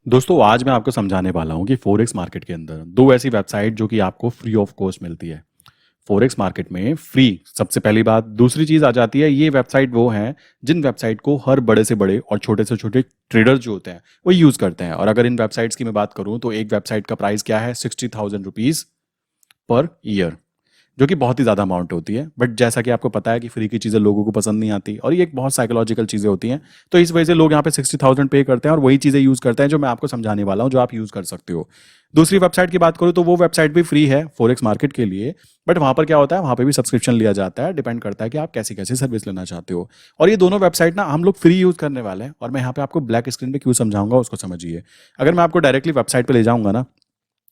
दोस्तों आज मैं आपको समझाने वाला हूँ कि फोरेक्स मार्केट के अंदर दो ऐसी वेबसाइट जो कि आपको फ्री ऑफ कॉस्ट मिलती है। फोरेक्स मार्केट में फ्री सबसे पहली बात। दूसरी चीज आ जाती है, ये वेबसाइट वो हैं जिन वेबसाइट को हर बड़े से बड़े और छोटे से छोटे ट्रेडर जो होते हैं वो यूज करते हैं। और अगर इन वेबसाइट्स की मैं बात करूं तो एक वेबसाइट का प्राइस क्या है, 60,000 रुपीज पर ईयर, जो कि बहुत ही ज़्यादा अमाउंट होती है। बट जैसा कि आपको पता है कि फ्री की चीज़ें लोगों को पसंद नहीं आती और ये एक बहुत साइकोलॉजिकल चीज़ें होती हैं, तो इस वजह से लोग यहाँ पे 60,000 पे करते हैं और वही चीज़ें यूज़ करते हैं जो मैं आपको समझाने वाला हूँ, जो आप यूज़ कर सकते हो। दूसरी वेबसाइट की बात करूँ तो वो वेबसाइट भी फ्री है फोरेक्स मार्केट के लिए, बट वहाँ पर क्या होता है, वहाँ पे भी सब्सक्रिप्शन लिया जाता है। डिपेंड करता है कि आप कैसी कैसी सर्विस लेना चाहते हो। और ये दोनों वेबसाइट ना हम लोग फ्री यूज़ करने वाले हैं और मैं यहाँ पे आपको ब्लैक स्क्रीन पे क्यों समझाऊंगा उसको समझिए। अगर मैं आपको डायरेक्टली वेबसाइट पे ले जाऊंगा ना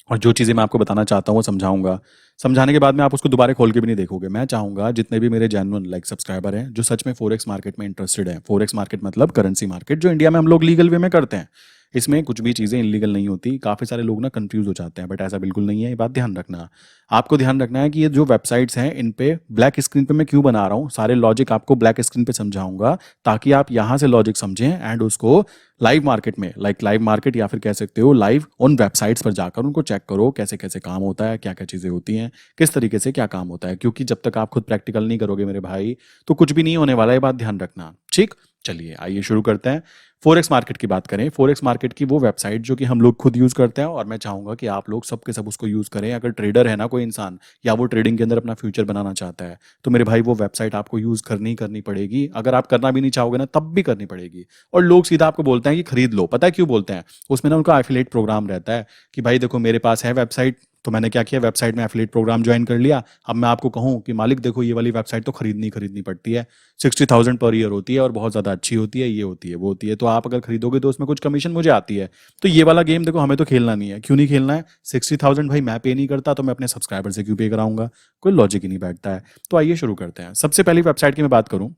और जो चीज़ें मैं आपको बताना चाहता हूँ वो समझाऊंगा, समझाने के बाद में आप उसको दोबारा खोल के भी नहीं देखोगे। मैं चाहूंगा जितने भी मेरे जेन्युइन सब्सक्राइबर हैं जो सच में फोरेक्स मार्केट में इंटरेस्टेड हैं, फोरेक्स मार्केट मतलब करेंसी मार्केट जो इंडिया में हम लोग लीगल वे में करते हैं, इसमें कुछ भी चीज़ें इलीगल नहीं होती। काफ़ी सारे लोग ना कंफ्यूज हो जाते हैं, बट ऐसा बिल्कुल नहीं है। ये बात ध्यान रखना। आपको ध्यान रखना है कि ये जो वेबसाइट्स हैं इन पे ब्लैक स्क्रीन पे मैं क्यों बना रहा हूँ, सारे लॉजिक आपको ब्लैक स्क्रीन पे समझाऊंगा ताकि आप यहाँ से लॉजिक समझें एंड उसको लाइव मार्केट में, लाइव मार्केट या फिर कह सकते हो लाइव उन वेबसाइट्स पर जाकर उनको चेक करो कैसे कैसे काम होता है, क्या क्या चीज़ें होती हैं, किस तरीके से क्या काम होता है। क्योंकि जब तक आप खुद प्रैक्टिकल नहीं करोगे मेरे भाई तो कुछ भी नहीं होने वाला है। ये बात ध्यान रखना, ठीक। चलिए आइए शुरू करते हैं। फोरेक्स मार्केट की बात करें, फोरेक्स मार्केट की वो वेबसाइट जो कि हम लोग खुद यूज करते हैं और मैं चाहूंगा कि आप लोग सब के सब उसको यूज करें। अगर ट्रेडर है ना कोई इंसान या वो ट्रेडिंग के अंदर अपना फ्यूचर बनाना चाहता है तो मेरे भाई वो वेबसाइट आपको यूज करनी पड़ेगी। अगर आप करना भी नहीं चाहोगे ना तब भी करनी पड़ेगी। और लोग सीधा आपको बोलते हैं कि खरीद लो। पता है क्यों बोलते हैं? उसमें ना उनका एफिलिएट प्रोग्राम रहता है कि भाई देखो मेरे पास है वेबसाइट, तो मैंने क्या किया, वेबसाइट में एफिलिएट प्रोग्राम ज्वाइन कर लिया। अब मैं आपको कहूँ कि मालिक देखो ये वाली वेबसाइट तो खरीदनी पड़ती है, 60,000 पर ईयर होती है और बहुत ज़्यादा अच्छी होती है, ये होती है वो होती है, तो आप अगर खरीदोगे तो उसमें कुछ कमीशन मुझे आती है। तो ये वाला गेम देखो हमें तो खेलना नहीं है। क्यों नहीं खेलना है? 60,000 भाई मैं पे नहीं करता तो मैं अपने सब्सक्राइबर से क्यों पे कराऊंगा? कोई लॉजिक ही नहीं बैठता है। तो आइए शुरू करते हैं। सबसे पहली वेबसाइट की मैं बात करूं,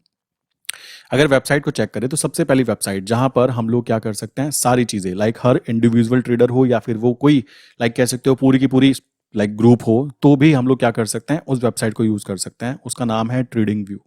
अगर वेबसाइट को चेक करें तो सबसे पहली वेबसाइट जहां पर हम लोग क्या कर सकते हैं, सारी चीजें हर इंडिविजुअल ट्रेडर हो या फिर वो कोई कह सकते हो पूरी की पूरी ग्रुप हो, तो भी हम लोग क्या कर सकते हैं, उस वेबसाइट को यूज कर सकते हैं। उसका नाम है trading view.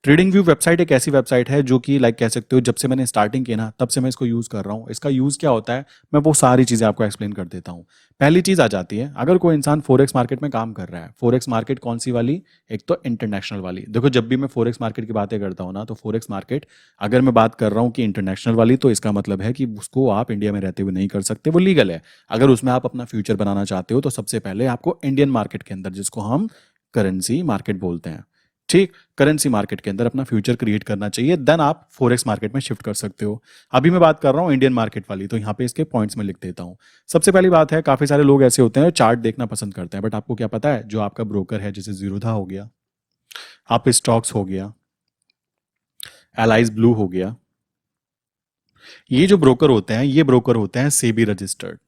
Trading view website एक ऐसी वेबसाइट है जो कि कह सकते हो जब से मैंने स्टार्टिंग की ना तब से मैं इसको यूज़ कर रहा हूँ। इसका यूज़ क्या होता है मैं वो सारी चीज़ें आपको एक्सप्लेन कर देता हूँ। पहली चीज़ आ जाती है, अगर कोई इंसान फोरेक्स मार्केट में काम कर रहा है, फोरेक्स मार्केट कौन सी वाली? एक तो इंटरनेशनल वाली। देखो जब भी मैं फोरेक्स मार्केट की बातें करता हूँ ना तो फोरेक्स मार्केट अगर मैं बात कर रहा हूँ कि इंटरनेशनल वाली, तो इसका मतलब है कि उसको आप इंडिया में रहते हुए नहीं कर सकते, वो लीगल है। अगर उसमें आप अपना फ्यूचर बनाना चाहते हो तो सबसे पहले आपको इंडियन मार्केट के अंदर, जिसको हम करेंसी मार्केट बोलते हैं, ठीक, करेंसी मार्केट के अंदर अपना फ्यूचर क्रिएट करना चाहिए, देन आप फॉरेक्स मार्केट में शिफ्ट कर सकते हो। अभी मैं बात कर रहा हूँ इंडियन मार्केट वाली, तो यहाँ पे इसके पॉइंट्स में लिख देता हूँ। सबसे पहली बात है, काफी सारे लोग ऐसे होते हैं जो चार्ट देखना पसंद करते हैं, बट आपको क्या पता है, जो आपका ब्रोकर है जैसे जीरोधा हो गया, आप स्टॉक्स हो गया, एलाइज ब्लू हो गया, ये जो ब्रोकर होते हैं ये ब्रोकर होते हैं सेबी रजिस्टर्ड,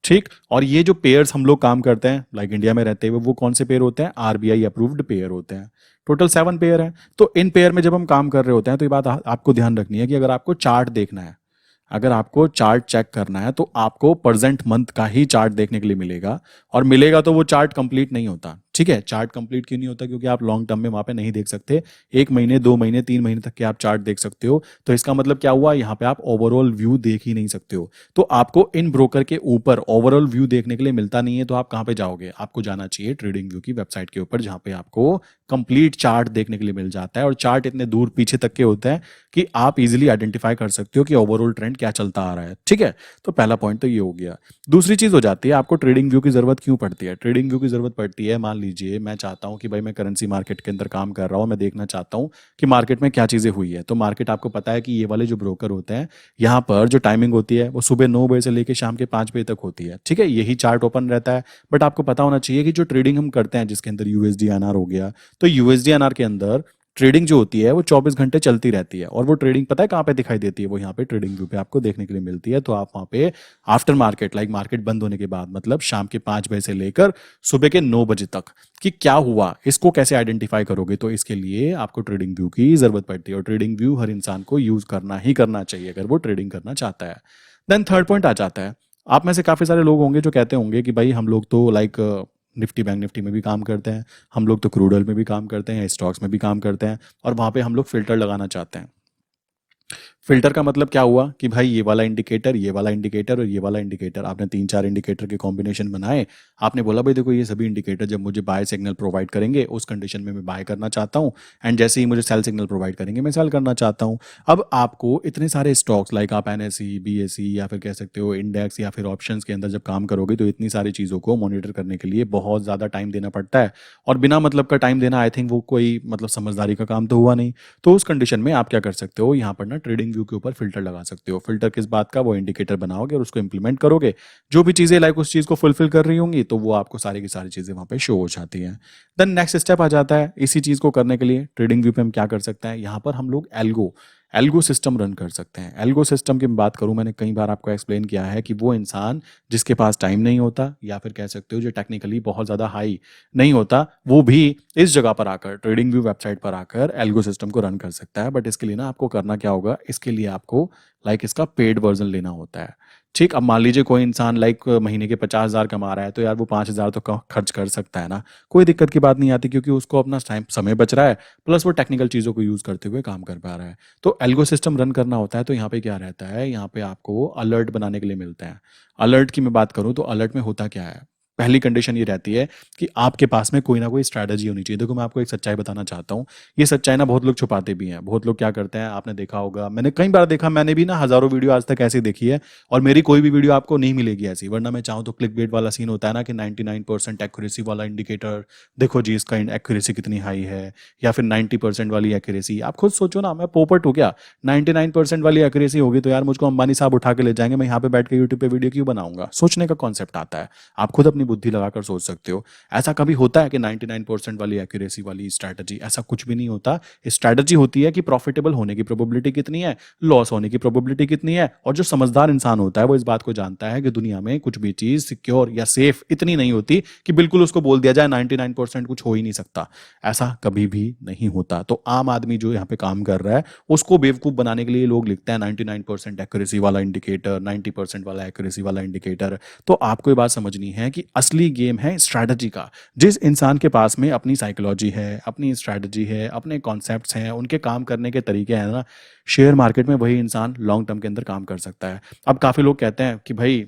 ठीक। और ये जो पेयर्स हम लोग काम करते हैं इंडिया में रहते हुए, वो कौन से पेयर होते हैं? आरबीआई अप्रूव्ड पेयर होते हैं। टोटल 7 पेयर हैं। तो इन पेयर में जब हम काम कर रहे होते हैं तो ये बात आपको ध्यान रखनी है कि अगर आपको चार्ट देखना है, अगर आपको चार्ट चेक करना है तो आपको प्रेजेंट मंथ का ही चार्ट देखने के लिए मिलेगा। और मिलेगा तो वो चार्ट कंप्लीट नहीं होता, ठीक है। चार्ट कंप्लीट क्यों नहीं होता? क्योंकि आप लॉन्ग टर्म में वहां पे नहीं देख सकते। 1 महीने 2 महीने 3 महीने तक के आप चार्ट देख सकते हो। तो इसका मतलब क्या हुआ, यहाँ पे आप ओवरऑल व्यू देख ही नहीं सकते हो। तो आपको इन ब्रोकर के ऊपर ओवरऑल व्यू देखने के लिए मिलता नहीं है। तो आप कहाँ पे जाओगे? आपको जाना चाहिए ट्रेडिंग व्यू की वेबसाइट के ऊपर, जहां पे आपको कंप्लीट चार्ट देखने के लिए मिल जाता है। और चार्ट इतने दूर पीछे तक के होते हैं कि आप इजीली आइडेंटिफाई कर सकते हो कि ओवरऑल ट्रेंड क्या चलता आ रहा है, ठीक है। तो पहला पॉइंट तो ये हो गया। दूसरी चीज हो जाती है, आपको ट्रेडिंग व्यू की जरूरत क्यों पड़ती है? ट्रेडिंग व्यू की जरूरत पड़ती है, मान लीजिए मैं चाहता हूं कि भाई मैं करेंसी मार्केट के अंदर काम कर रहा हूं, मैं देखना चाहता हूं कि मार्केट में क्या चीजें हुई है। तो मार्केट आपको पता है कि ये वाले जो ब्रोकर होते हैं, यहाँ पर जो टाइमिंग होती है वो सुबह 9 बजे से लेकर शाम के 5 बजे तक होती है, ठीक है। यही चार्ट ओपन रहता है। बट आपको पता होना चाहिए कि जो ट्रेडिंग हम करते हैं जिसके अंदर यूएसडी एनआर हो गया, तो यूएसडी एनआर के अंदर ट्रेडिंग जो होती है वो 24 घंटे चलती रहती है। और वो ट्रेडिंग पता है कहाँ पे दिखाई देती है? वो यहाँ पे ट्रेडिंग व्यू पे आपको देखने के लिए मिलती है। तो आप वहाँ पे आफ्टर मार्केट मार्केट बंद होने के बाद, मतलब शाम के 5 बजे से लेकर सुबह के 9 बजे तक, कि क्या हुआ, इसको कैसे आइडेंटिफाई करोगे? तो इसके लिए आपको ट्रेडिंग व्यू की जरूरत पड़ती है। और ट्रेडिंग व्यू हर इंसान को यूज करना ही करना चाहिए अगर वो ट्रेडिंग करना चाहता है। देन थर्ड पॉइंट आ जाता है, आप में से काफी सारे लोग होंगे जो कहते होंगे कि भाई हम लोग तो निफ्टी बैंक निफ्टी में भी काम करते हैं, हम लोग तो क्रूड ऑयल में भी काम करते हैं, स्टॉक्स में भी काम करते हैं, और वहां पे हम लोग फिल्टर लगाना चाहते हैं। फिल्टर का मतलब क्या हुआ कि भाई ये वाला इंडिकेटर, ये वाला इंडिकेटर और ये वाला इंडिकेटर, आपने 3-4 इंडिकेटर के कॉम्बिनेशन बनाए। आपने बोला भाई देखो ये सभी इंडिकेटर जब मुझे बाय सिग्नल प्रोवाइड करेंगे उस कंडीशन में मैं बाय करना चाहता हूँ, एंड जैसे ही मुझे सेल सिग्नल प्रोवाइड करेंगे मैं सेल करना चाहता हूँ। अब आपको इतने सारे स्टॉक्स लाइक आप एनएसई, बीएसई या फिर कह सकते हो इंडेक्स या फिर ऑप्शंस के अंदर जब काम करोगे तो इतनी सारी चीज़ों को मॉनिटर करने के लिए बहुत ज़्यादा टाइम देना पड़ता है, और बिना मतलब का टाइम देना आई थिंक वो कोई मतलब समझदारी का काम तो हुआ नहीं। तो उस कंडीशन में आप क्या कर सकते हो, यहाँ पर ना ट्रेडिंग व्यू के ऊपर फिल्टर लगा सकते हो। फिल्टर किस बात का, वो इंडिकेटर बनाओगे और उसको इंप्लीमेंट करोगे, जो भी चीज़ें लाइक उस चीज़ को फुलफिल कर रही होंगी तो वो आपको सारी की सारी चीज़ें वहाँ पे शो हो जाती हैं। देन नेक्स्ट स्टेप आ जाता है, इसी चीज़ को करने के लिए ट्रेडिंग व्यू पे हम क्या कर सकते हैं, यहाँ पर हम लोग एल्गो एल्गो सिस्टम रन कर सकते हैं। एल्गो सिस्टम की मैं बात करूं, मैंने कई बार आपको एक्सप्लेन किया है कि वो इंसान जिसके पास टाइम नहीं होता या फिर कह सकते हो जो टेक्निकली बहुत ज़्यादा हाई नहीं होता, वो भी इस जगह पर आकर ट्रेडिंग व्यू वेबसाइट पर आकर एल्गो सिस्टम को रन कर सकता है। बट इसके लिए ना आपको करना क्या होगा, इसके लिए आपको लाइक इसका पेड वर्जन लेना होता है। ठीक, अब मान लीजिए कोई इंसान लाइक महीने के 50,000 कमा रहा है तो यार वो 5,000 तो खर्च कर सकता है ना, कोई दिक्कत की बात नहीं आती, क्योंकि उसको अपना टाइम समय बच रहा है, प्लस वो टेक्निकल चीज़ों को यूज़ करते हुए काम कर पा रहा है। तो एल्गो सिस्टम रन करना होता है तो यहाँ पे क्या रहता है, यहाँ पे आपको अलर्ट बनाने के लिए मिलता है। अलर्ट की मैं बात करूँ तो अलर्ट में होता क्या है, पहली कंडीशन ये रहती है कि आपके पास में कोई ना कोई स्ट्रैटेजी होनी चाहिए। देखो मैं आपको एक सच्चाई बताना चाहता हूँ, ये सच्चाई ना बहुत लोग छुपाते भी हैं। बहुत लोग क्या करते हैं, आपने देखा होगा, मैंने कई बार देखा, मैंने भी ना हज़ारों वीडियो आज तक ऐसी देखी है, और मेरी कोई भी वीडियो आपको नहीं मिलेगी ऐसी, वरना मैं चाहूँ तो क्लिक बेट वाला सीन होता है ना कि 99% एक्यूरेसी वाला इंडिकेटर, देखो जी इसका एक्यूरेसी कितनी हाई है, या फिर 90% वाली एक्यूरेसी। आप खुद सोचो ना, मैं पोपट हूँ क्या, 99% वाली एक्यूरेसी होगी तो यार मुझको अंबानी साहब उठा के ले जाएंगे, मैं यहाँ पे बैठ के यूट्यूब पे वीडियो क्यों बनाऊंगा। सोचने का कॉन्सेप्ट आता है, आप खुद अपनी बुद्धि लगाकर सोच सकते हो। ऐसा कभी होता है कि 99% वाली एक्यूरेसी वाली स्ट्रैटेजी, ऐसा कुछ भी नहीं होता। स्ट्रैटेजी होती है कि प्रॉफिटेबल होने की प्रोबेबिलिटी कितनी है, लॉस होने की प्रोबेबिलिटी कितनी है, और जो समझदार इंसान होता है वो इस बात को जानता है कि दुनिया में कुछ भी चीज सिक्योर या सेफ इतनी नहीं होती कि बिल्कुल उसको बोल दिया जाए 99% कुछ हो ही नहीं सकता। ऐसा कभी भी नहीं होता। तो आम आदमी जो यहाँ पे काम कर रहा है उसको बेवकूफ बनाने के लिए लोग लिखते हैं 99% एक्यूरेसी वाला इंडिकेटर, 90% वाला एक्यूरेसी वाला इंडिकेटर। तो आपको ये बात समझनी है कि असली गेम है स्ट्रैटेजी का। जिस इंसान के पास में अपनी साइकोलॉजी है, अपनी स्ट्रैटेजी है, अपने कॉन्सेप्ट्स हैं, उनके काम करने के तरीके हैं ना, शेयर मार्केट में वही इंसान लॉन्ग टर्म के अंदर काम कर सकता है। अब काफ़ी लोग कहते हैं कि भाई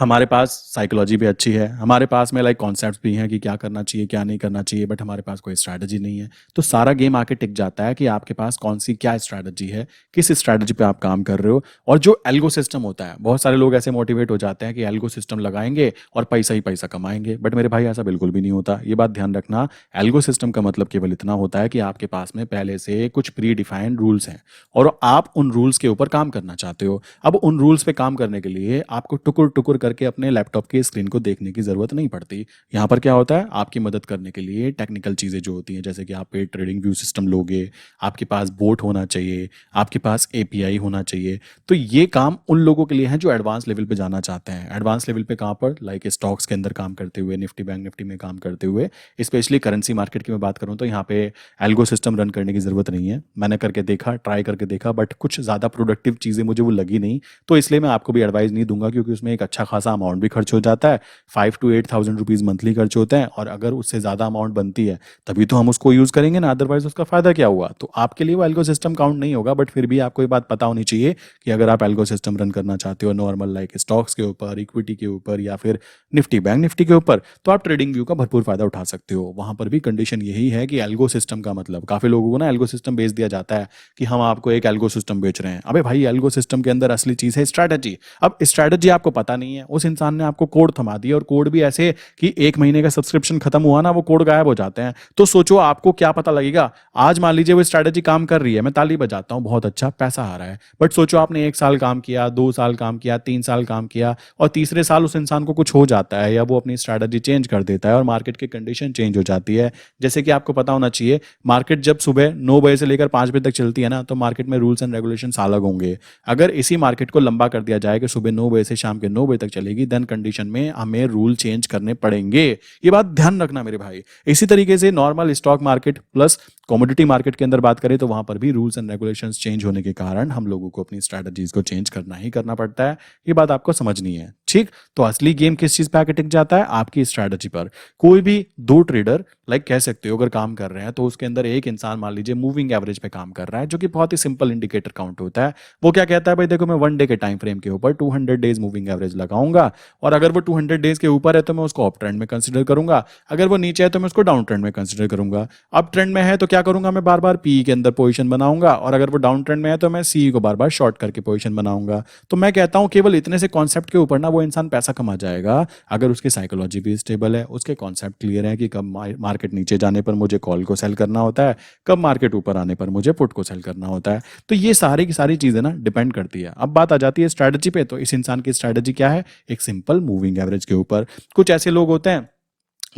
हमारे पास साइकोलॉजी भी अच्छी है, हमारे पास में लाइक कॉन्सेप्ट्स भी हैं कि क्या करना चाहिए क्या नहीं करना चाहिए, बट हमारे पास कोई स्ट्रैटेजी नहीं है। तो सारा गेम आके टिक जाता है कि आपके पास कौन सी क्या स्ट्रैटेजी है, किस स्ट्रैटेजी पे आप काम कर रहे हो। और जो एल्गो सिस्टम होता है, बहुत सारे लोग ऐसे मोटिवेट हो जाते हैं कि एल्गो सिस्टम लगाएंगे और पैसा ही पैसा कमाएंगे, बट मेरे भाई ऐसा बिल्कुल भी नहीं होता। ये बात ध्यान रखना, एल्गो सिस्टम का मतलब केवल इतना होता है कि आपके पास में पहले से कुछ प्री डिफाइंड रूल्स हैं और आप उन रूल्स के ऊपर काम करना चाहते हो। अब उन रूल्स पे काम करने के लिए आपको टुकुर टुकुर करके अपने लैपटॉप की स्क्रीन को देखने की जरूरत नहीं पड़ती। यहाँ पर क्या होता है, आपकी मदद करने के लिए टेक्निकल चीज़ें जो होती हैं, जैसे कि आप पे ट्रेडिंग व्यू सिस्टम लोगे, आपके पास बोट होना चाहिए, आपके पास एपीआई होना चाहिए। तो ये काम उन लोगों के लिए है जो एडवांस लेवल पे जाना चाहते हैं। एडवांस लेवल पे कहाँ पर, लाइक स्टॉक्स के अंदर काम करते हुए, निफ्टी बैंक निफ्टी में काम करते हुए, स्पेशली करेंसी मार्केट की मैं बात करूँ तो यहाँ पे एल्गो सिस्टम रन करने की ज़रूरत नहीं है। मैंने करके देखा, ट्राई करके देखा, बट कुछ ज़्यादा प्रोडक्टिव चीज़ें मुझे वो लगी नहीं, तो इसलिए मैं आपको भी एडवाइस नहीं दूंगा, क्योंकि उसमें एक अच्छा खासा अमाउंट भी खर्च हो जाता है। 5 to 8,000 रुपीज़ मंथली खर्च होते हैं, और अगर उससे ज़्यादा अमाउंट बनती है तभी तो हम उसको यूज़ करेंगे ना, अदरवाइज उसका फ़ायदा क्या हुआ। तो आपके लिए वो एल्गो सिस्टम काउंट नहीं होगा, बट फिर भी आपको ये बात पता होनी चाहिए कि अगर आप एल्गो सिस्टम रन करना चाहते हो नॉर्मल लाइक स्टॉक्स के ऊपर, इक्विटी के ऊपर, या फिर निफ्टी बैंक निफ्टी के ऊपर, तो आप ट्रेडिंग व्यू का भरपूर फायदा उठा सकते हो। वहां पर भी कंडीशन यही है कि एल्गो सिस्टम का मतलब, काफ़ी लोगों को ना एल्गो सिस्टम बेच दिया जाता है कि हम आपको एक एल्गो सिस्टम बेच रहे हैं। अबे भाई, एल्गो सिस्टम के अंदर असली चीज़ है स्ट्रैटेजी। अब स्ट्रैटेजी आपको पता नहीं है, उस इंसान ने आपको कोड थमा दिया, और कोड भी ऐसे कि 1 महीने का सब्सक्रिप्शन खत्म हुआ ना, वो कोड गायब हो जाते हैं। तो सोचो आपको क्या पता लगेगा। आज मान लीजिए वो स्ट्रैटेजी काम कर रही है, मैं ताली बजाता हूँ, बहुत अच्छा पैसा आ रहा है, बट सोचो आपने 1 साल काम किया, 2 साल काम किया, 3 साल काम किया, और तीसरे साल उस इंसान को कुछ हो जाता है, या वो अपनी स्ट्रैटेजी चेंज कर देता है और मार्केट की कंडीशन चेंज हो जाती है। जैसे कि आपको पता होना चाहिए, मार्केट जब सुबह 9 बजे से लेकर 5 बजे तक चलती है ना, तो मार्केट में रूल्स एंड रेगुलेशंस अलग होंगे। अगर इसी मार्केट को लंबा कर दिया जाए कि सुबह 9 बजे से शाम के 9 बजे तक चलेगी, देन कंडीशन में हमें रूल चेंज करने पड़ेंगे। ये बात ध्यान रखना मेरे भाई। इसी तरीके से normal stock market plus commodity market के अंदर बात करें तो वहां पर भी रूल्स एंड रेगुलेशंस चेंज होने के कारण हम लोगों को अपनी स्ट्रैटेजीज को चेंज करना ही करना पड़ता है। ये बात आपको समझनी है। ठीक, तो असली गेम किस चीज पे आके टिक जाता है? आपकी स्ट्रैटेजी पर। कोई भी दो ट्रेडर लाइक कह सकते हो अगर काम कर रहे हैं तो उसके अंदर एक इंसान मान लीजिए मूविंग एवरेज पे काम कर रहा है, जो कि बहुत ही सिंपल इंडिकेटर काउंट होता है। वो क्या कहता है, भाई देखो मैं 1 डे के टाइम फ्रेम के ऊपर 200 डेज मूविंग एवरेज लगाऊंगा, और अगर वो 200 डेज के ऊपर है तो मैं उसको अप ट्रेंड में कंसिडर करूंगा, अगर वो नीचे है तो मैं उसको डाउन ट्रेंड में कंसिडर करूंगा। अप ट्रेंड में है तो क्या करूंगा, मैं बार बार पी के अंदर पोजीशन बनाऊंगा, और अगर वो डाउन ट्रेंड में है तो मैं सी को बार बार शॉर्ट करके पोजीशन बनाऊंगा। तो मैं कहता हूं केवल इतने से कॉन्सेप्ट के ऊपर ना वो इंसान पैसा कमा जाएगा, अगर उसकी साइकोलॉजी भी स्टेबल है, उसके कॉन्सेप्ट क्लियर है कि कब मार्केट नीचे जाने पर मुझे कॉल को सेल करना होता है, कब मार्केट ऊपर आने पर मुझे पुट को सेल करना होता है। तो ये सारी की सारी चीजें ना डिपेंड करती है। अब बात आ जाती है स्ट्रैटेजी पे, तो इस इंसान की स्ट्रैटेजी क्या है? एक सिंपल मूविंग एवरेज के ऊपर। कुछ ऐसे लोग होते हैं,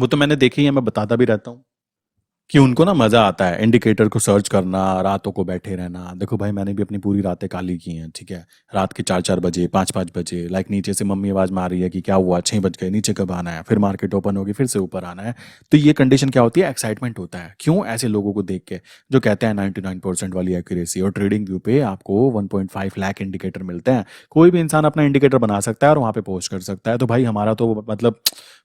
वो तो मैंने देखे ही है, मैं बताता भी रहता हूँ कि उनको ना मजा आता है इंडिकेटर को सर्च करना, रातों को बैठे रहना। देखो भाई मैंने भी अपनी पूरी रातें काली की हैं, ठीक है। रात के 4-4 बजे 5-5 बजे लाइक नीचे से मम्मी आवाज मार रही है कि क्या हुआ, 6 बज गए, नीचे कब आना है, फिर मार्केट ओपन होगी, फिर से ऊपर आना है। तो ये कंडीशन क्या होती है? एक्साइटमेंट होता है। क्यों? ऐसे लोगों को देख के जो कहते हैं 99% वाली एक्यूरेसी, और ट्रेडिंग व्यू पे आपको 1.5 लाख इंडिकेटर मिलते हैं। कोई भी इंसान अपना इंडिकेटर बना सकता है और वहां पे पोस्ट कर सकता है। तो भाई हमारा तो मतलब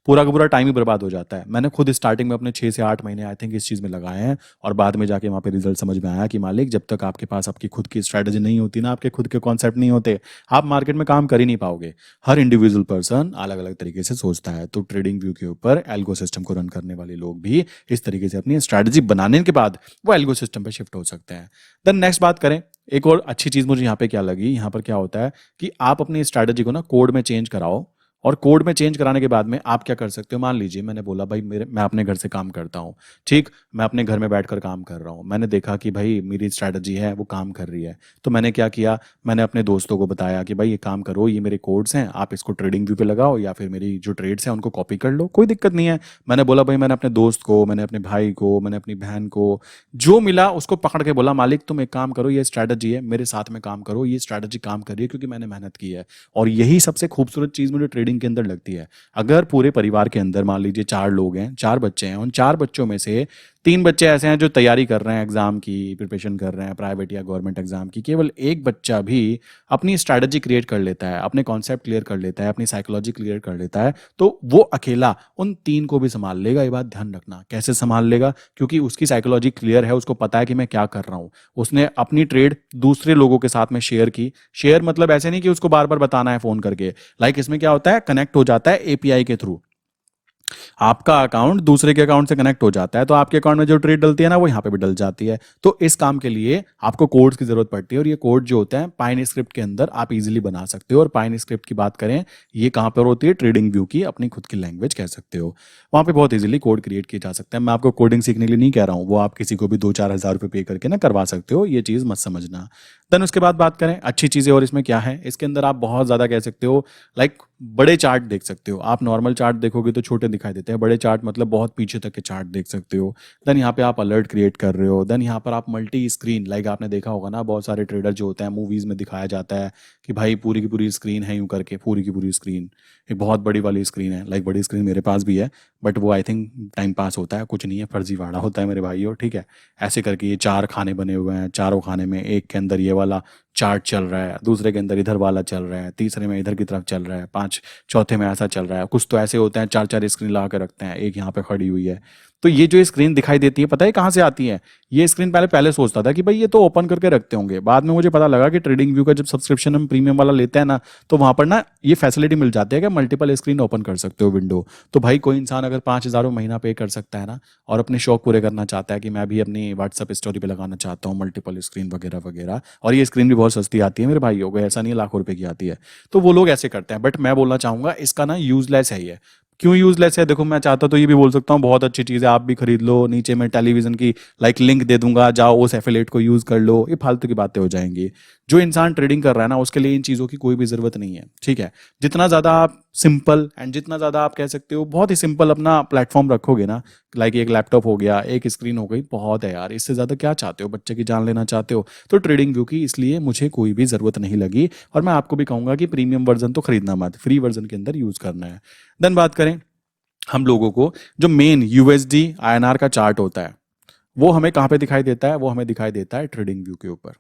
पूरा का पूरा टाइम ही बर्बाद हो जाता है। मैंने खुद स्टार्टिंग में अपने 6 से 8 महीने आई थिंक इस चीज़ में लगाए हैं, और बाद में जाके वहाँ पे रिजल्ट समझ में आया कि मालिक जब तक आपके पास आपकी खुद की स्ट्रैटेजी नहीं होती ना, आपके खुद के कॉन्सेप्ट नहीं होते, आप मार्केट में काम कर ही नहीं पाओगे। हर इंडिविजुअल पर्सन अलग अलग तरीके से सोचता है। तो ट्रेडिंग व्यू के ऊपर एल्गो सिस्टम को रन करने वाले लोग भी इस तरीके से अपनी स्ट्रैटेजी बनाने के बाद वो एल्गो सिस्टम पे शिफ्ट हो सकते हैं। देन नेक्स्ट बात करें, एक और अच्छी चीज़ मुझे यहाँ पे क्या लगी, यहाँ पर क्या होता है कि आप अपनी स्ट्रैटेजी को ना कोड में चेंज कराओ, और कोड में चेंज कराने के बाद में आप क्या कर सकते हो? मान लीजिए मैंने बोला भाई मैं अपने घर से काम करता हूँ, ठीक, मैं अपने घर में बैठकर काम कर रहा हूँ, मैंने देखा कि भाई मेरी स्ट्रैटेजी है वो काम कर रही है, तो मैंने क्या किया, मैंने अपने दोस्तों को बताया कि भाई ये काम करो, ये मेरे कोड्स हैं, आप इसको ट्रेडिंग व्यू पे लगाओ या फिर मेरी जो ट्रेड्स हैं उनको कॉपी कर लो, कोई दिक्कत नहीं है। मैंने बोला भाई, मैंने अपने दोस्त को, मैंने अपने भाई को, मैंने अपनी बहन को, जो मिला उसको पकड़ के बोला मालिक तुम एक काम करो, ये स्ट्रैटेजी है, मेरे साथ में काम करो, ये स्ट्रैटेजी काम कर रही है क्योंकि मैंने मेहनत की है। और यही सबसे खूबसूरत चीज़ मुझे ट्रेडिंग के अंदर लगती है। अगर पूरे परिवार के अंदर मान लीजिए 4 लोग हैं, 4 बच्चे हैं, उन 4 बच्चों में से 3 बच्चे ऐसे हैं जो तैयारी कर रहे हैं, एग्जाम की प्रिपरेशन कर रहे हैं, प्राइवेट या गवर्नमेंट एग्जाम की, केवल एक बच्चा भी अपनी स्ट्रैटेजी क्रिएट कर लेता है, अपने कॉन्सेप्ट क्लियर कर लेता है, अपनी साइकोलॉजी क्लियर कर लेता है, तो वो अकेला उन 3 को भी संभाल लेगा। ये बात ध्यान रखना। कैसे संभाल लेगा? क्योंकि उसकी साइकोलॉजी क्लियर है, उसको पता है कि मैं क्या कर रहा हूँ। उसने अपनी ट्रेड दूसरे लोगों के साथ में शेयर की। शेयर मतलब ऐसे नहीं कि उसको बार बार बताना है फोन करके, लाइक इसमें क्या होता है, कनेक्ट हो जाता है एपीआई के थ्रू। आपका अकाउंट दूसरे के अकाउंट से कनेक्ट हो जाता है, तो आपके अकाउंट में जो ट्रेड डलती है ना वो यहाँ पे भी डल जाती है। तो इस काम के लिए आपको कोड्स की जरूरत पड़ती है, और ये कोड जो होते हैं पाइन स्क्रिप्ट के अंदर आप इजीली बना सकते हो। और पाइन स्क्रिप्ट की बात करें, ये कहाँ पर होती है? ट्रेडिंग व्यू की अपनी खुद की लैंग्वेज कह सकते हो, वहाँ पे बहुत इजीली कोड क्रिएट किया जा सकता है। मैं आपको कोडिंग सीखने के लिए नहीं कह रहा हूँ, वो आप किसी को भी 2-4 हज़ार रुपये पे करके ना करवा सकते हो, ये चीज़ मत समझना। देन उसके बाद बात करें अच्छी चीज़ें, और इसमें क्या है, इसके अंदर आप बहुत ज़्यादा कह सकते हो लाइक बड़े चार्ट देख सकते हो। आप नॉर्मल चार्ट देखोगे तो छोटे दिखाई देते हैं, बड़े चार्ट मतलब बहुत पीछे तक के चार्ट देख सकते हो। देन यहाँ पे आप अलर्ट क्रिएट कर रहे हो। देन यहाँ पर आप मल्टी स्क्रीन, लाइक आपने देखा होगा ना, बहुत सारे ट्रेडर जो होते हैं मूवीज में दिखाया जाता है कि भाई पूरी की पूरी स्क्रीन है यूं करके, पूरी की पूरी स्क्रीन एक बहुत बड़ी वाली स्क्रीन है। लाइक बड़ी स्क्रीन मेरे पास भी है, बट वो आई थिंक टाइम पास होता है, कुछ नहीं है, फर्जीवाड़ा होता है मेरे भाइयों, ठीक है। ऐसे करके ये 4 खाने बने हुए हैं, चारों खाने में एक के अंदर ये वाला चार्ट चल रहा है, दूसरे के अंदर इधर वाला चल रहा है, तीसरे में इधर की तरफ चल रहा है, चौथे में ऐसा चल रहा है। कुछ तो ऐसे होते हैं 4-4 स्क्रीन लगा के रखते हैं, एक यहाँ पे खड़ी हुई है। तो ये जो स्क्रीन दिखाई देती है, पता है कहाँ से आती है? ये स्क्रीन पहले पहले सोचता था कि भाई ये तो ओपन करके रखते होंगे, बाद में मुझे पता लगा कि ट्रेडिंग व्यू का जब सब्सक्रिप्शन हम प्रीमियम वाला लेते हैं ना, तो वहां पर ना ये फैसिलिटी मिल जाती है कि मल्टीपल स्क्रीन ओपन कर सकते हो विंडो। तो भाई कोई इंसान अगर 5,000 महीना पे कर सकता है ना, और अपने शौक पूरे करना चाहता है कि मैं भी अपनी व्हाट्सअप स्टोरी पे लगाना चाहता हूँ मल्टीपल स्क्रीन वगैरह वगैरह, और ये स्क्रीन भी बहुत सस्ती आती है मेरे भाई हो गए, ऐसा नहीं लाखों रुपए की आती है, तो वो लोग ऐसे करते हैं। बट मैं बोलना चाहूंगा इसका ना यूजलेस है ये। क्यों यूजलेस है? देखो मैं चाहता तो ये भी बोल सकता हूँ बहुत अच्छी चीज़ है, आप भी खरीद लो, नीचे मैं टेलीविजन की लाइक लिंक दे दूंगा, जाओ उस एफिलेट को यूज कर लो, ये फालतू की बातें हो जाएंगी। जो इंसान ट्रेडिंग कर रहा है ना उसके लिए इन चीज़ों की कोई भी ज़रूरत नहीं है, ठीक है। जितना ज़्यादा आप सिंपल एंड जितना ज़्यादा आप कह सकते हो बहुत ही सिंपल अपना प्लेटफॉर्म रखोगे ना, लाइक एक लैपटॉप हो गया, एक स्क्रीन हो गई, बहुत है यार, इससे ज़्यादा क्या चाहते हो? बच्चे की जान लेना चाहते हो? तो ट्रेडिंग व्यू की इसलिए मुझे कोई भी ज़रूरत नहीं लगी, और मैं आपको भी कहूँगा कि प्रीमियम वर्जन तो खरीदना मत, फ्री वर्जन के अंदर यूज़ करना है। देन बात करें हम लोगों को, जो मेन यूएसडी आईएनआर का चार्ट होता है वो हमें कहाँ पे दिखाई देता है? वो हमें दिखाई देता है ट्रेडिंग व्यू के ऊपर।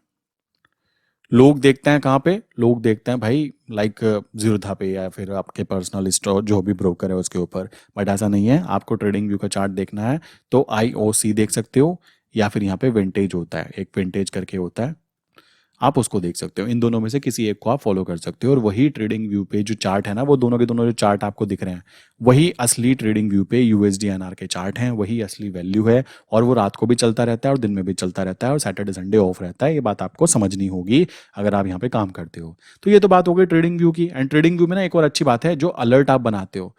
लोग देखते हैं कहाँ पे, लोग देखते हैं भाई लाइक जीरोधा पे या फिर आपके पर्सनल स्टोर जो भी ब्रोकर है उसके ऊपर। बट ऐसा नहीं है, आपको ट्रेडिंग व्यू का चार्ट देखना है तो IOC देख सकते हो, या फिर यहाँ पे विंटेज होता है, एक विंटेज करके होता है, आप उसको देख सकते हो। इन दोनों में से किसी एक को आप फॉलो कर सकते हो, और वही ट्रेडिंग व्यू पे जो चार्ट है ना, वो दोनों के दोनों जो चार्ट आपको दिख रहे हैं वही असली ट्रेडिंग व्यू पे USD/INR के चार्ट हैं, वही असली वैल्यू है। और वो रात को भी चलता रहता है और दिन में भी चलता रहता है, और सैटरडे संडे ऑफ रहता है। ये बात आपको समझनी होगी अगर आप यहाँ पे काम करते हो। तो ये तो बात हो गई ट्रेडिंग व्यू की। एंड ट्रेडिंग व्यू में ना एक और अच्छी बात है, जो अलर्ट आप बनाते हो,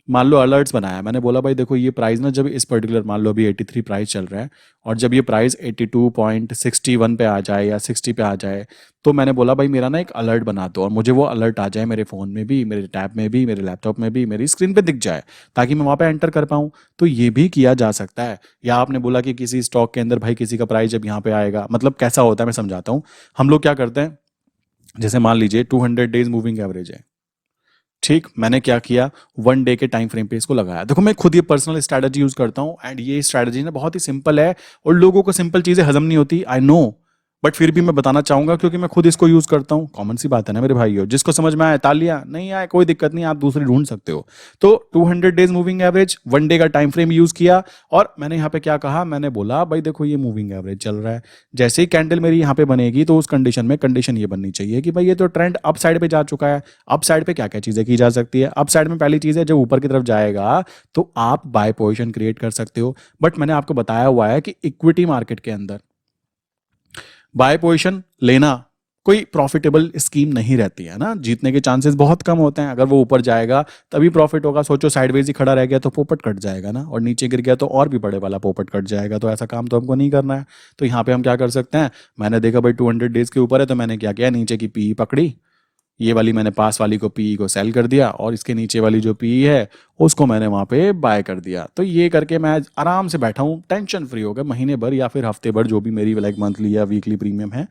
मान लो अलर्ट्स बनाया मैंने, बोला भाई देखो ये प्राइस ना जब इस पर्टिकुलर, मान लो अभी 83 प्राइस चल रहा है, और जब ये प्राइस 82.61 पे आ जाए या 60 पे आ जाए, तो मैंने बोला भाई मेरा ना एक अलर्ट बना दो, और मुझे वो अलर्ट आ जाए मेरे फ़ोन में भी, मेरे टैब में भी, मेरे लैपटॉप में भी, मेरी स्क्रीन पे दिख जाए, ताकि मैं वहाँ पे एंटर कर पाऊँ। तो ये भी किया जा सकता है। या आपने बोला कि किसी स्टॉक के अंदर भाई किसी का प्राइस जब यहाँ पे आएगा, मतलब कैसा होता है मैं समझाता हूँ। हम लोग क्या करते हैं, जैसे मान लीजिए 200 डेज मूविंग एवरेज है, ठीक, मैंने क्या किया, 1 डे के टाइम फ्रेम पे इसको लगाया। देखो मैं खुद ये पर्सनल स्ट्रैटेजी यूज करता हूँ, एंड ये स्ट्रैटेजी ना बहुत ही सिंपल है, और लोगों को सिंपल चीजें हजम नहीं होती, आई नो, बट फिर भी मैं बताना चाहूंगा क्योंकि मैं खुद इसको यूज करता हूँ। कॉमन सी बात है ना मेरे भाइयों, जिसको समझ में आए तालियां, नहीं आए कोई दिक्कत नहीं, आप दूसरी ढूंढ सकते हो। तो 200 डेज मूविंग एवरेज, 1 डे का टाइम फ्रेम यूज किया, और मैंने यहाँ पे क्या कहा, मैंने बोला भाई देखो ये मूविंग एवरेज चल रहा है, जैसे ही कैंडल मेरी यहाँ पे बनेगी तो उस कंडीशन में कंडीशन ये बननी चाहिए कि भाई ये तो ट्रेंड अप साइड पे जा चुका है। अप साइड पे क्या क्या चीजें की जा सकती है, अप साइड में पहली चीज है जब ऊपर की तरफ जाएगा तो आप बाय पोजीशन क्रिएट कर सकते हो। बट मैंने आपको बताया हुआ है कि इक्विटी मार्केट के अंदर बाय पोजीशन लेना कोई प्रॉफिटेबल स्कीम नहीं रहती है ना, जीतने के चांसेस बहुत कम होते हैं। अगर वो ऊपर जाएगा तभी प्रॉफिट होगा, सोचो साइडवेज ही खड़ा रह गया तो पोपट कट जाएगा ना, और नीचे गिर गया तो और भी बड़े वाला पोपट कट जाएगा। तो ऐसा काम तो हमको नहीं करना है। तो यहाँ पे हम क्या कर सकते हैं, मैंने देखा भाई 200 डेज के ऊपर है, तो मैंने क्या किया, नीचे की पी पकड़ी, ये वाली मैंने पास वाली को पी को सेल कर दिया, और इसके नीचे वाली जो पी है उसको मैंने वहां पे बाय कर दिया। तो ये करके मैं आराम से बैठा हूँ, टेंशन फ्री हो गया, महीने भर या फिर हफ्ते भर जो भी मेरी लाइक मंथली या वीकली प्रीमियम है,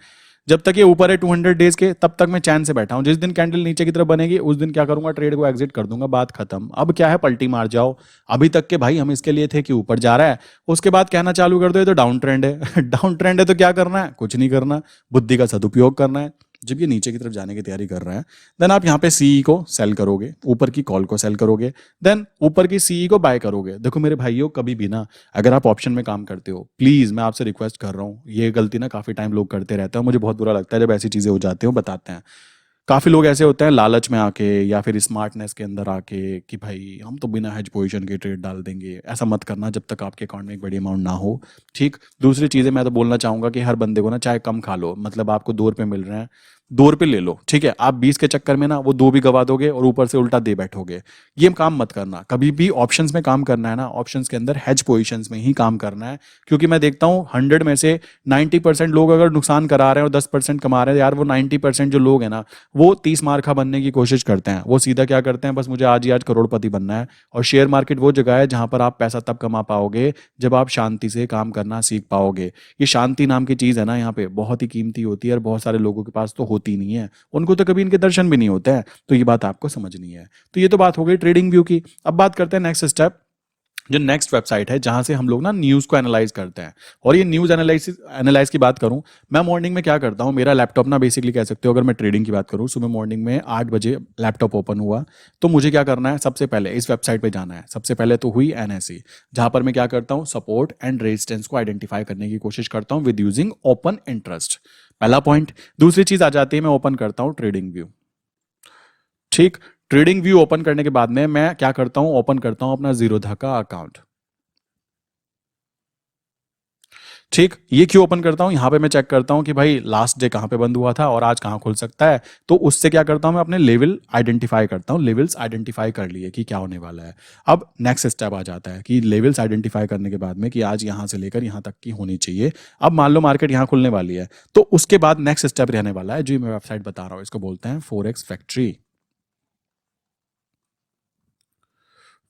जब तक ये ऊपर है 200 डेज के तब तक मैं चैन से बैठा हूँ। जिस दिन कैंडल नीचे की तरफ बनेगी उस दिन क्या करूंगा, ट्रेड को एग्जिट कर दूंगा, बात खत्म। अब क्या है, पलटी मार जाओ। अभी तक के भाई हम इसके लिए थे कि ऊपर जा रहा है, उसके बाद कहना चालू कर दो ये तो डाउन ट्रेंड है डाउन ट्रेंड है तो क्या करना है, कुछ नहीं करना, बुद्धि का सदुपयोग करना है। जब ये नीचे की तरफ जाने की तैयारी कर रहा है, देन आप यहाँ पे सीई को सेल करोगे, ऊपर की कॉल को सेल करोगे, देन ऊपर की सीई को बाय करोगे। देखो मेरे भाइयों, कभी भी ना, अगर आप ऑप्शन में काम करते हो, प्लीज मैं आपसे रिक्वेस्ट कर रहा हूँ, ये गलती ना काफी टाइम लोग करते रहते हैं, मुझे बहुत बुरा लगता है जब ऐसी चीजें हो जाती हैं, बताते हैं। काफी लोग ऐसे होते हैं लालच में आके या फिर स्मार्टनेस के अंदर आके कि भाई हम तो बिना हेज पोजीशन के ट्रेड डाल देंगे। ऐसा मत करना जब तक आपके अकाउंट में एक बड़ी अमाउंट ना हो। ठीक, दूसरी चीजें मैं तो बोलना चाहूंगा कि हर बंदे को ना चाहे कम खा लो, मतलब आपको 2 रुपये मिल रहे हैं, 2 रुपये ले लो, ठीक है, आप 20 के चक्कर में ना वो 2 भी गवा दोगे और ऊपर से उल्टा दे बैठोगे। ये काम मत करना कभी भी। ऑप्शंस में काम करना है ना, ऑप्शंस के अंदर हेज पोजीशंस में ही काम करना है, क्योंकि मैं देखता हूँ 100 में से 90% लोग अगर नुकसान करा रहे हैं और 10% कमा रहे हैं, यार वो 90% जो लोग हैं ना, वो 30 मार्खा बनने की कोशिश करते हैं। वो सीधा क्या करते हैं, बस मुझे आज ही आज करोड़पति बनना है। और शेयर मार्केट वो जगह है जहां पर आप पैसा तब कमा पाओगे जब आप शांति से काम करना सीख पाओगे। ये शांति नाम की चीज है ना, यहाँ पे बहुत ही कीमती होती है, और बहुत सारे लोगों के पास तो होती नहीं है, उनको तो कभी इनके दर्शन भी नहीं होते हैं। तो ये बात आपको समझनी है। तो ये तो बात हो गई ट्रेडिंग व्यू की। अब बात करते हैं नेक्स्ट स्टेप, जो नेक्स्ट वेबसाइट है जहां से हम लोग ना न्यूज को एनालाइज करते हैं। और ये न्यूज एनालाइज की बात करूं, मैं मॉर्निंग में क्या करता हूं, मेरा लैपटॉप ना बेसिकली कह सकते हो, अगर मैं ट्रेडिंग की बात करूं, सुबह मॉर्निंग में 8 बजे लैपटॉप ओपन हुआ तो मुझे क्या करना है, सबसे पहले इस वेबसाइट पे जाना है। सबसे पहले तो हुई NSE, जहां पर मैं क्या करता हूं, सपोर्ट एंड रेजिस्टेंस को आइडेंटिफाई करने की कोशिश करता हूं विद यूजिंग ओपन इंटरेस्ट, पहला पॉइंट। दूसरी चीज आ जाती है, मैं ओपन करता हूं ट्रेडिंग व्यू। ठीक, ट्रेडिंग व्यू ओपन करने के बाद में मैं क्या करता हूं, ओपन करता हूं अपना जीरोधा का अकाउंट। ठीक, ये क्यों ओपन करता हूं, यहां पे मैं चेक करता हूं कि भाई लास्ट डे कहां पे बंद हुआ था और आज कहां खुल सकता है। तो उससे क्या करता हूं, मैं अपने लेवल आइडेंटिफाई करता हूं। लेवल्स आइडेंटिफाई कर लिए कि क्या होने वाला है। अब नेक्स्ट स्टेप आ जाता है कि लेवल्स आइडेंटिफाई करने के बाद में कि आज यहां से लेकर यहां तक की होनी चाहिए। अब मान लो मार्केट यहां खुलने वाली है, तो उसके बाद नेक्स्ट स्टेप रहने वाला है, जो मैं वेबसाइट बता रहा हूं, इसको बोलते हैं फोरेक्स फैक्ट्री,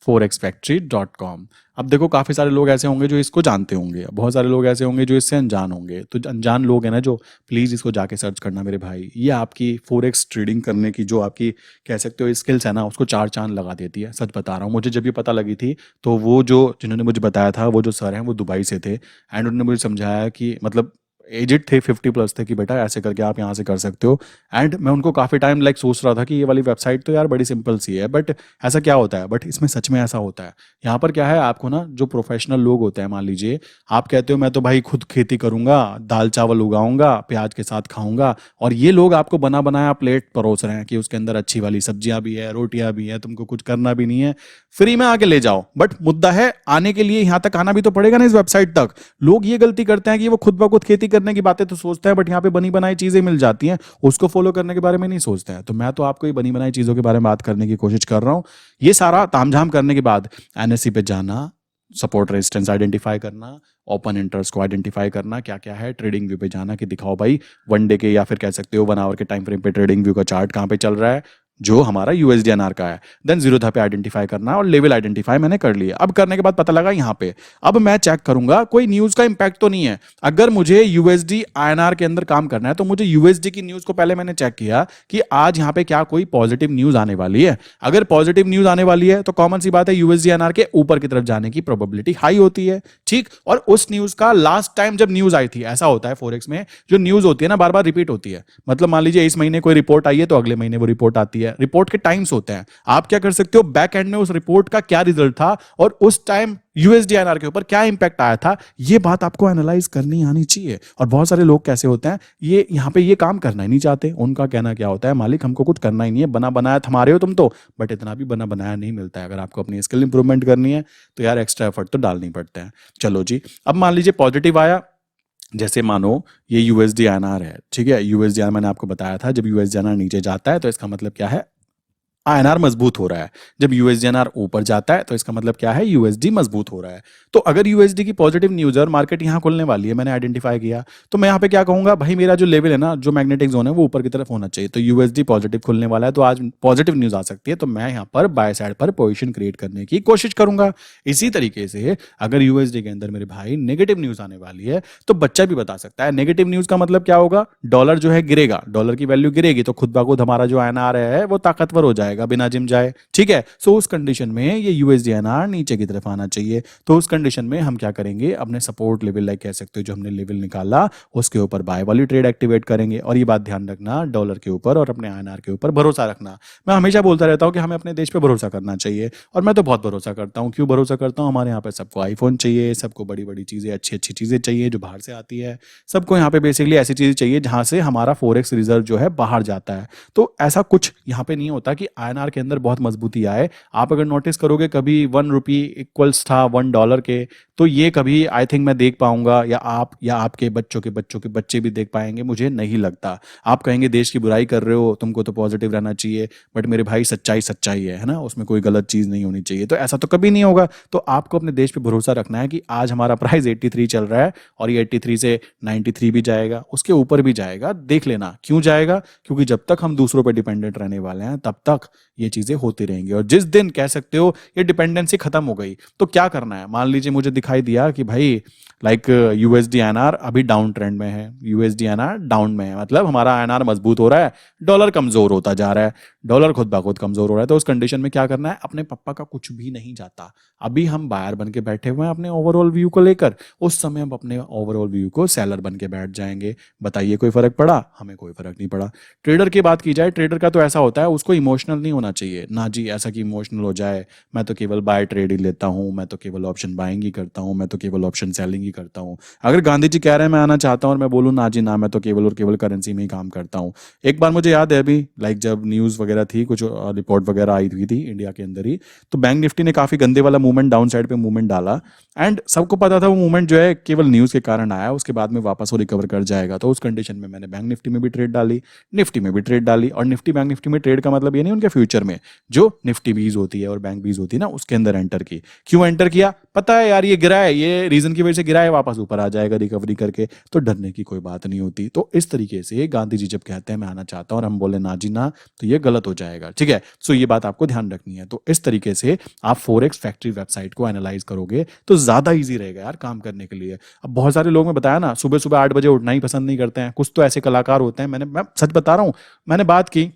forexfactory.com। अब देखो काफी सारे लोग ऐसे होंगे जो इसको जानते होंगे, बहुत सारे लोग ऐसे होंगे जो इससे अनजान होंगे। तो अनजान लोग हैं ना जो, प्लीज इसको जाके सर्च करना मेरे भाई। ये आपकी फोरेक्स ट्रेडिंग करने की जो आपकी कह सकते हो स्किल्स है ना, उसको 4 चांद लगा देती है। सच बता रहा हूँ, मुझे जब ये पता लगी थी तो वो जो जिन्होंने मुझे बताया था, वो जो सर हैं वो दुबई से थे, एंड उन्होंने मुझे समझाया कि मतलब एजिड थे, 50+ थे कि बेटा ऐसे करके आप यहाँ से कर सकते हो। एंड मैं उनको काफ़ी टाइम लाइक सोच रहा था कि ये वाली वेबसाइट तो यार बड़ी सिंपल सी है, बट ऐसा क्या होता है, बट इसमें सच में ऐसा होता है। यहाँ पर क्या है, आपको ना जो प्रोफेशनल लोग होते हैं, मान लीजिए आप कहते हो मैं तो भाई खुद खेती करूंगा, दाल चावल उगाऊंगा, प्याज के साथ खाऊंगा, और ये लोग आपको बना बनाया प्लेट परोस रहे हैं कि उसके अंदर अच्छी वाली सब्जियां भी है, रोटियां भी है, तुमको कुछ करना भी नहीं है, फ्री में आके ले जाओ। बट मुद्दा है, आने के लिए यहाँ तक आना भी तो पड़ेगा ना इस वेबसाइट तक। लोग ये गलती करते हैं कि वो खुद ब खुद खेती करने की बातें तो सोचते हैं, बट यहाँ पे बनी बनाई चीजें मिल जाती हैं, उसको फॉलो करने के बारे में नहीं सोचते हैं। तो मैं तो आपको ये बनी बनाई चीजों के बारे में बात करने की कोशिश कर रहा हूँ। ये सारा तामझाम करने के बाद एनएससी पे जाना, सपोर्ट रेजिस्टेंस आइडेंटिफाई करना, ओपन इंटरेस्ट को आइडेंटिफाई करना, क्या क्या है, ट्रेडिंग व्यू पे जाना कि दिखाओ भाई वन डे के या फिर कह सकते हो 1 आवर के टाइम फ्रेम पे ट्रेडिंग व्यू का चार्ट कहाँ पे चल रहा है जो हमारा यूएसडीएनआर का है। देन जीरोधा पे आइडेंटिफाई करना, और लेवल आइडेंटिफाई मैंने कर लिया। अब करने के बाद पता लगा यहाँ पे अब मैं चेक करूंगा कोई न्यूज का इंपैक्ट तो नहीं है। अगर मुझे यूएसडी आईएनआर के अंदर काम करना है तो मुझे यूएसडी की न्यूज को पहले मैंने चेक किया कि आज यहाँ पे क्या कोई पॉजिटिव न्यूज आने वाली है। अगर पॉजिटिव न्यूज आने वाली है तो कॉमन सी बात है यूएसडी आईएनआर के ऊपर की तरफ जाने की प्रोबेबिलिटी हाई होती है। ठीक, और उस न्यूज का लास्ट टाइम जब न्यूज आई थी, ऐसा होता है फॉरेक्स में जो न्यूज होती है ना बार बार रिपीट होती है। मतलब मान लीजिए इस महीने कोई रिपोर्ट आई है तो अगले महीने वो रिपोर्ट आती है। रिपोर्ट के टाइम्स होते हैं, आप क्या कर सकते हो, बैक एंड में उस रिपोर्ट का क्या रिजल्ट था और उस टाइम यूएसडीआईएनआर के ऊपर क्या इंपैक्ट आया था, ये बात आपको एनालाइज करनी आनी चाहिए। और बहुत सारे लोग कैसे होते हैं, ये यहाँ पे ये काम करना ही नहीं चाहते। उनका कहना क्या होता है, मालिक हमको कुछ करना ही नहीं है, बना बनाया थमा रहे हो तुम तो, बट इतना भी बना बनाया नहीं मिलता है। अगर आपको अपनी स्किल इंप्रूवमेंट करनी है तो यार एक्स्ट्रा एफर्ट तो डालनी पड़ते हैं। चलो जी, अब मान लीजिए पॉजिटिव आया, जैसे मानो ये यूएसडी आईएनआर है, ठीक है, यूएसडी आईएनआर मैंने आपको बताया था, जब यूएसडी आईएनआर नीचे जाता है तो इसका मतलब क्या है, आईएनआर मजबूत हो रहा है। जब यूएसडीएनआर ऊपर जाता है तो इसका मतलब क्या है, यूएसडी मजबूत हो रहा है। तो अगर यूएसडी की पॉजिटिव न्यूज है और मार्केट यहां खुलने वाली है, मैंने आइडेंटिफाई किया, तो मैं यहां पे क्या कहूंगा, भाई मेरा जो लेवल है ना, जो मैग्नेटिक जोन है वो ऊपर की तरफ होना चाहिए। तो यूएसडी पॉजिटिव खुलने वाला है तो आज पॉजिटिव न्यूज आ सकती है, तो मैं यहां पर बाय साइड पर पोजिशन क्रिएट करने की कोशिश करूंगा। इसी तरीके से अगर यूएसडी के अंदर मेरे भाई नेगेटिव न्यूज आने वाली है तो बच्चा भी बता सकता है। नेगेटिव न्यूज का मतलब क्या होगा, डॉलर जो है गिरेगा, डॉलर की वैल्यू गिरेगी, तो खुद ब खुद हमारा जो आईएनआर है वो ताकतवर हो जाएगा बिना जिम जाए। ठीक है, सो उस कंडीशन में ये यूएसडीएनआर नीचे की तरफ आना चाहिए। तो उस कंडीशन में हम क्या करेंगे, अपने सपोर्ट लेवल लाइक कह सकते हो जो हमने लेवल निकाला उसके ऊपर बाय वाली ट्रेड एक्टिवेट करेंगे। और ये बात ध्यान रखना, डॉलर के ऊपर और अपने आईएनआर के ऊपर भरोसा रखना। मैं हमेशा बोलता रहता हूं कि हमें अपने देश पे भरोसा करना चाहिए, और मैं तो बहुत भरोसा करता हूं। क्यों भरोसा करता हूं, हमारे यहाँ पे सबको आईफोन चाहिए, सबको बड़ी बड़ी चीजें, अच्छी अच्छी चीजें चाहिए जो बाहर से आती है। सबको यहाँ पे बेसिकली ऐसी चीजें चाहिए जहां से हमारा फॉरेक्स रिजर्व जो है बाहर जाता है। तो ऐसा कुछ यहाँ पे नहीं होता कि आईएनआर के अंदर बहुत मजबूती आए। आप अगर नोटिस करोगे कभी 1 रुपी इक्वल्स था $1 के, तो ये कभी आई थिंक मैं देख पाऊंगा, या आप या आपके बच्चों के बच्चों के बच्चे भी देख पाएंगे, मुझे नहीं लगता। आप कहेंगे देश की बुराई कर रहे हो, तुमको तो पॉजिटिव रहना चाहिए, बट मेरे भाई सच्चाई सच्चाई है ना, उसमें कोई गलत चीज नहीं होनी चाहिए। तो ऐसा तो कभी नहीं होगा। तो आपको अपने देश पे भरोसा रखना है कि आज हमारा प्राइस 83 चल रहा है और ये 83 से 93 भी जाएगा, उसके ऊपर भी जाएगा। देख लेना क्यों जाएगा, क्योंकि जब तक हम दूसरों पर डिपेंडेंट रहने वाले हैं तब तक ये चीजें होती रहेंगी। और जिस दिन कह सकते हो ये डिपेंडेंसी खत्म हो गई तो क्या करना है, मान लीजिए मुझे दिखाई दिया कि भाई लाइक यूएसडी आईएनआर अभी डाउन ट्रेंड में है, यूएसडी आईएनआर डाउन में है, मतलब हमारा आईएनआर मजबूत हो रहा है, डॉलर कमजोर होता जा रहा है, डॉलर खुद ब खुद कमजोर हो रहा है। तो उस कंडीशन में क्या करना है, अपने पप्पा का कुछ भी नहीं जाता। अभी हम बायर बन के बैठे हुए हैं अपने ओवरऑल व्यू को लेकर, उस समय हम अपने ओवरऑल व्यू को सेलर बन के बैठ जाएंगे। बताइए कोई फर्क पड़ा, हमें कोई फर्क नहीं पड़ा। ट्रेडर की बात की जाए, ट्रेडर का तो ऐसा होता है उसको इमोशनल नहीं होना चाहिए ना जी, ऐसा कि इमोशनल हो जाए मैं तो केवल बाय ट्रेड ही लेता हूं, मैं तो केवल ऑप्शन बाइंग ही करता हूं, मैं तो केवल ऑप्शन सेलिंग ही करता हूं। अगर गांधी जी कह रहे हैं मैं आना चाहता हूं और मैं बोलूं ना जी ना, मैं तो केवल और केवल करेंसी में ही काम करता हूं। एक बार मुझे याद है अभी लाइक जब न्यूज़ वगैरह थी, कुछ रिपोर्ट वगैरह आई हुई थी इंडिया के अंदर ही, तो बैंक निफ्टी ने काफी गंदे वाला मूवमेंट डाउन साइड पे मूवमेंट डाला, एंड सबको पता था वो मूवमेंट जो है केवल न्यूज़ के कारण आया, उसके बाद में वापस वो रिकवर कर जाएगा। तो उस कंडीशन में मैंने बैंक निफ्टी में भी ट्रेड डाली, निफ्टी में भी ट्रेड डाली। और निफ्टी बैंक निफ्टी में ट्रेड का मतलब ये नहीं उनके फ्यूचर में जो निफ्टी बीज होती है और बैंक बीज होती है ना, उसके अंदर एंटर की। क्यों एंटर किया, पता है यार ये गिरा है, ये रीजन की वजह से गिरा है, वापस ऊपर आ जाएगा रिकवरी करके, तो डरने की कोई बात नहीं होती। तो इस तरीके से गांधी जी जब कहते हैं मैं आना चाहता हूं और हम बोले ना जी ना, तो ये गलत हो जाएगा। ठीक है, सो ये बात आपको ध्यान रखनी है। तो इस तरीके से आप फॉरेक्स फैक्ट्री वेबसाइट को एनालाइज करोगे तो ज्यादा ईजी रहेगा यार काम करने के लिए। अब बहुत सारे लोग, मैं बताया ना, सुबह सुबह 8 बजे उठना ही पसंद नहीं करते हैं। कुछ तो ऐसे कलाकार होते हैं, मैं सच बता रहा हूं, मैंने बात की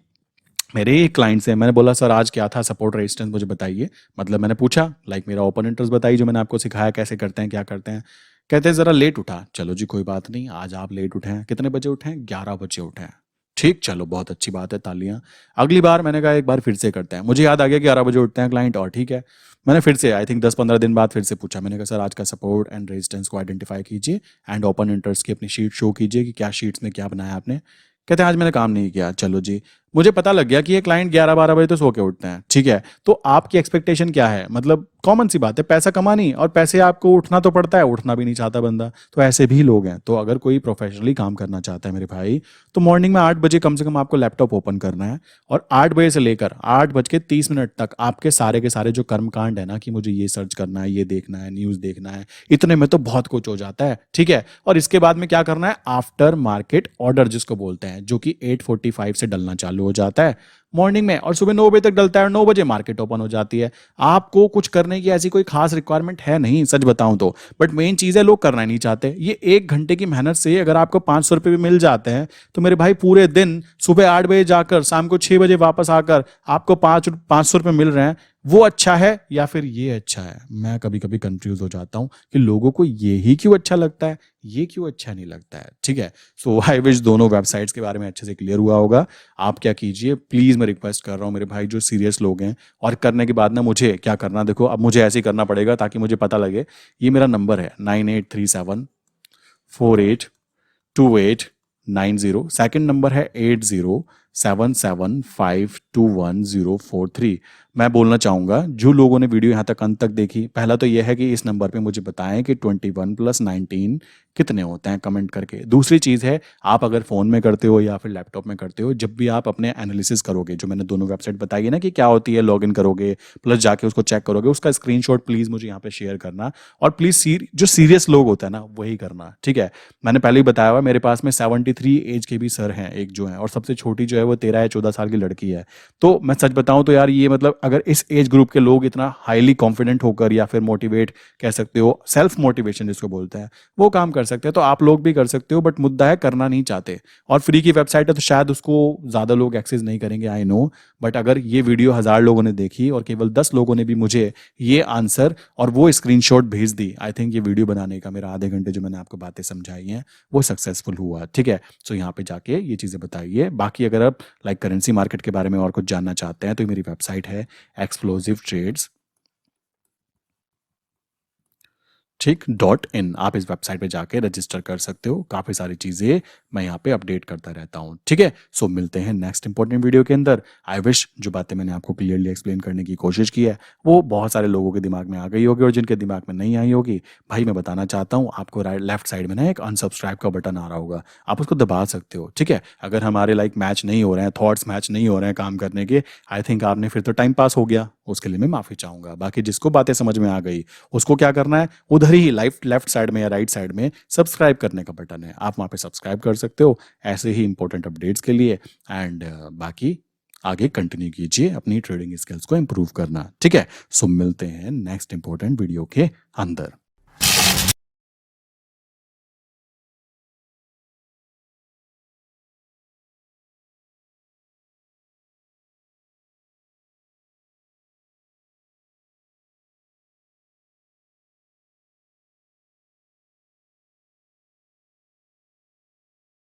मेरे एक क्लाइंट से, मैंने बोला सर आज क्या था सपोर्ट रेजिस्टेंस मुझे बताइए। मतलब मैंने पूछा लाइक मेरा ओपन इंटरेस्ट बताइए जो मैंने आपको सिखाया कैसे करते हैं क्या करते हैं। कहते हैं ज़रा लेट उठा, चलो जी कोई बात नहीं, आज आप लेट उठे हैं, कितने बजे उठे हैं? 11 बजे उठे हैं। ठीक, चलो बहुत अच्छी बात है, तालियाँ। अगली बार मैंने कहा एक बार फिर से करते हैं, मुझे याद आ गया 11 बजे उठते हैं क्लाइंट, और ठीक है, मैंने फिर से आई थिंक 10-15 दिन बाद फिर से पूछा, मैंने कहा सर आज का सपोर्ट एंड रेजिस्टेंस को आइडेंटिफाई कीजिए एंड ओपन इंटरेस्ट की अपनी शीट शो कीजिए कि क्या शीट्स में क्या बनाया आपने। कहते हैं आज मैंने काम नहीं किया, चलो जी। मुझे पता लग गया कि ये क्लाइंट 11-12 बजे तो सो के उठते हैं, ठीक है, तो आपकी एक्सपेक्टेशन क्या है? मतलब कॉमन सी बात है, पैसा कमानी, और पैसे आपको उठना तो पड़ता है, उठना भी नहीं चाहता बंदा, तो ऐसे भी लोग हैं। तो अगर कोई प्रोफेशनली काम करना चाहता है मेरे भाई, तो मॉर्निंग में 8 बजे कम से कम आपको लैपटॉप ओपन करना है, और 8 बजे से लेकर 8:30 तक आपके सारे के सारे जो कर्मकांड है ना, कि मुझे ये सर्च करना है, ये देखना है, न्यूज़ देखना है, इतने में तो बहुत कुछ हो जाता है, ठीक है। और इसके बाद में क्या करना है? आफ्टर मार्केट ऑर्डर जिसको बोलते हैं, जो कि 8:45 से डलना चालू हो जाता है मॉर्निंग में, और सुबह 9 बजे तक डलता है, और 9 बजे मार्केट ओपन हो जाती है। आपको कुछ करने की ऐसी कोई खास रिक्वायरमेंट है नहीं, सच बताऊं तो, बट मेन चीज़ है लोग करना नहीं चाहते। ये 1 घंटे की मेहनत से अगर आपको 500 रुपये भी मिल जाते हैं, तो मेरे भाई पूरे दिन सुबह 8 बजे जाकर शाम को 6 बजे वापस आकर आपको 500 रुपये मिल रहे हैं, वो अच्छा है या फिर ये अच्छा है? मैं कभी कभी कंफ्यूज हो जाता हूँ कि लोगों को ये ही क्यों अच्छा लगता है, ये क्यों अच्छा नहीं लगता है, ठीक है। सो आई विश दोनों वेबसाइट्स के बारे में अच्छे से क्लियर हुआ होगा। आप क्या कीजिए, प्लीज़ मैं रिक्वेस्ट कर रहा हूँ मेरे भाई जो सीरियस लोग हैं, और करने के बाद ना मुझे क्या करना, देखो अब मुझे ऐसे ही करना पड़ेगा ताकि मुझे पता लगे। ये मेरा नंबर है 9837482890, सेकंड नंबर है 8077521043। मैं बोलना चाहूँगा जो लोगों ने वीडियो यहाँ तक अंत तक देखी, पहला तो यह है कि इस नंबर पे मुझे बताएं कि 21+19 कितने होते हैं, कमेंट करके। दूसरी चीज़ है, आप अगर फ़ोन में करते हो या फिर लैपटॉप में करते हो, जब भी आप अपने एनालिसिस करोगे, जो मैंने दोनों वेबसाइट बताई है ना कि क्या होती है, लॉगिन करोगे प्लस जाके उसको चेक करोगे, उसका स्क्रीनशॉट प्लीज़ मुझे यहाँ पे शेयर करना, और प्लीज़ जो सीरियस लोग होता है ना वही करना, ठीक है। मैंने पहले ही बताया हुआ मेरे पास में 73 एज के भी सर हैं एक जो है, और सबसे छोटी जो है वो 13 या 14 साल की लड़की है। तो मैं सच बताऊं तो यार, ये मतलब अगर इस एज ग्रुप के लोग इतना हाईली कॉन्फिडेंट होकर या फिर मोटिवेट कह सकते हो, सेल्फ मोटिवेशन जिसको बोलते हैं, वो काम कर सकते हैं, तो आप लोग भी कर सकते हो। बट मुद्दा है करना नहीं चाहते, और फ्री की वेबसाइट है तो शायद उसको ज़्यादा लोग एक्सेस नहीं करेंगे, आई नो। बट अगर ये वीडियो 1000 लोगों ने देखी और केवल 10 लोगों ने भी मुझे ये आंसर और वो स्क्रीनशॉट भेज दी, आई थिंक ये वीडियो बनाने का मेरा आधे घंटे जो मैंने आपको बातें समझाई हैं वो सक्सेसफुल हुआ, ठीक है। सो यहाँ पे जाके ये चीज़ें बताइए। बाकी अगर आप लाइक करेंसी मार्केट के बारे में और कुछ जानना चाहते हैं, तो मेरी वेबसाइट है एक्सप्लोसिव ट्रेड्स, ठीक .in। आप इस वेबसाइट पे जाके रजिस्टर कर सकते हो, काफ़ी सारी चीज़ें मैं यहाँ पे अपडेट करता रहता हूँ, ठीक है। सो मिलते हैं नेक्स्ट इंपॉर्टेंट वीडियो के अंदर। आई विश जो बातें मैंने आपको क्लियरली एक्सप्लेन करने की कोशिश की है वो बहुत सारे लोगों के दिमाग में आ गई होगी, और जिनके दिमाग में नहीं आई होगी, भाई मैं बताना चाहता हूँ आपको, राइट लेफ्ट साइड में ना एक अनसब्सक्राइब का बटन आ रहा होगा, आप उसको दबा सकते हो, ठीक है। अगर हमारे लाइक मैच नहीं हो रहे हैं, थॉट्स मैच नहीं हो रहे हैं काम करने के, आई थिंक आपने फिर तो टाइम पास हो गया, उसके लिए मैं माफ़ी चाहूँगा। बाकी जिसको बातें समझ में आ गई उसको क्या करना है, उधर ही लेफ्ट साइड में या राइट साइड में सब्सक्राइब करने का बटन है, आप वहाँ पे सब्सक्राइब कर सकते हो ऐसे ही इंपॉर्टेंट अपडेट्स के लिए। एंड बाकी आगे कंटिन्यू कीजिए अपनी ट्रेडिंग स्किल्स को इंप्रूव करना, ठीक है। सो मिलते हैं नेक्स्ट इंपॉर्टेंट वीडियो के अंदर।